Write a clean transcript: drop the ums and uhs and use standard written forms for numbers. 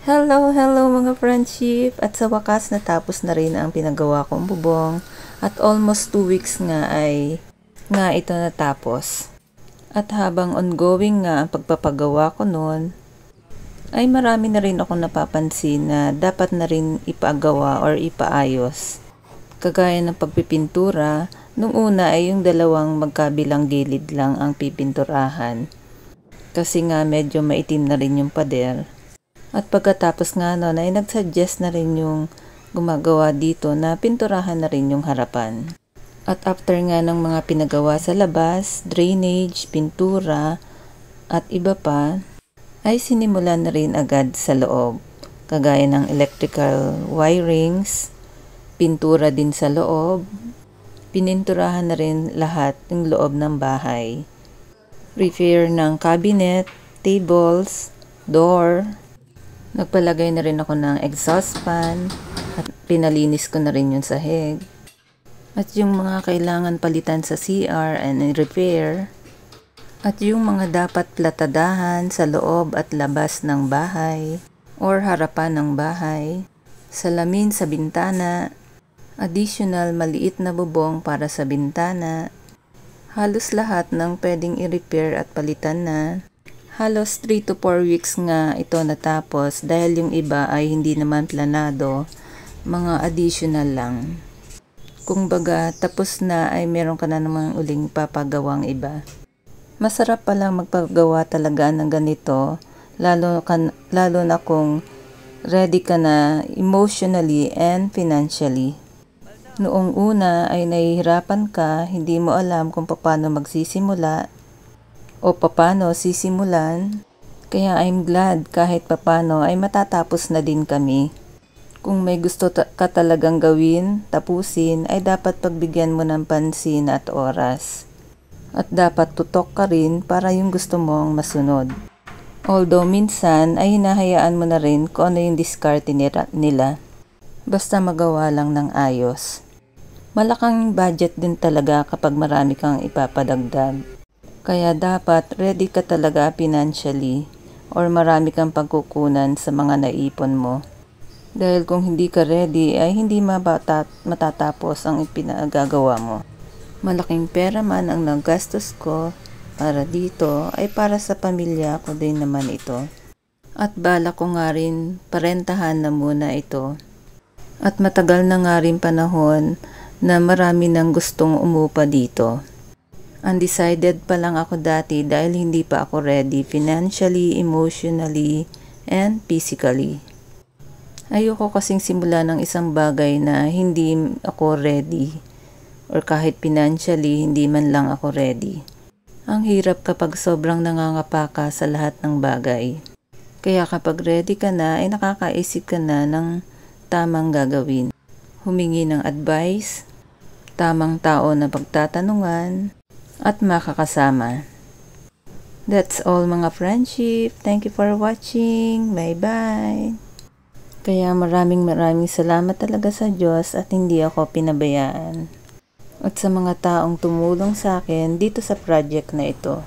Hello mga friendship! At sa wakas natapos na rin ang pinagawa kong bubong at almost 2 weeks nga ito natapos. At habang ongoing nga ang pagpapagawa ko noon, ay marami na rin ako napapansin na dapat na rin ipagawa or ipaayos. Kagaya ng pagpipintura, nung una ay yung dalawang magkabilang gilid lang ang pipinturahan. Kasi nga medyo maitim na rin yung pader. At pagkatapos nga noon ay nagsuggest na rin yung gumagawa dito na pinturahan na rin yung harapan. At after nga ng mga pinagawa sa labas, drainage, pintura, at iba pa, ay sinimulan na rin agad sa loob. Kagaya ng electrical wirings, pintura din sa loob, pininturahan na rin lahat ng loob ng bahay. Repair ng cabinet, tables, door. Nagpalagay na rin ako ng exhaust fan at pinalinis ko na rin yung sahig. At yung mga kailangan palitan sa CR and repair. At yung mga dapat platadahan sa loob at labas ng bahay or harapan ng bahay. Salamin sa bintana. Additional maliit na bubong para sa bintana. Halos lahat ng pwedeng i-repair at palitan na. Halos 3 to 4 weeks nga ito natapos dahil yung iba ay hindi naman planado, mga additional lang. Kung baga tapos na ay meron ka na namang uling papagawang iba. Masarap palang magpagawa talaga ng ganito, lalo na kung ready ka na emotionally and financially. Noong una ay nahihirapan ka, hindi mo alam kung paano magsisimula o paano sisimulan, kaya I'm glad kahit papano ay matatapos na din kami. Kung may gusto ka talagang gawin, tapusin, ay dapat pagbigyan mo ng pansin at oras. At dapat tutok ka rin para yung gusto mong masunod. Although minsan ay hinahayaan mo na rin kung ano yung diskarte nila. Basta magawa lang ng ayos. Malaking budget din talaga kapag marami kang ipapadagdag. Kaya dapat ready ka talaga financially or marami kang pagkukunan sa mga naipon mo. Dahil kung hindi ka ready ay hindi matatapos ang ipinagagawa mo. Malaking pera man ang nagastos ko para dito ay para sa pamilya ko din naman ito. At bala ko nga rin parentahan na muna ito. At matagal na nga rin panahon na marami nang gustong umupa dito. Undecided pa lang ako dati dahil hindi pa ako ready financially, emotionally, and physically. Ayoko kasing simula ng isang bagay na hindi ako ready or kahit financially hindi man lang ako ready. Ang hirap kapag sobrang nangangapa ka sa lahat ng bagay. Kaya kapag ready ka na ay nakakaisip ka na ng tamang gagawin. Humingi ng advice, tamang tao na pagtatanungan, at makakasama. That's all mga friendship. Thank you for watching. Bye-bye. Kaya maraming salamat talaga sa Diyos at hindi ako pinabayaan. At sa mga taong tumulong sa akin dito sa project na ito.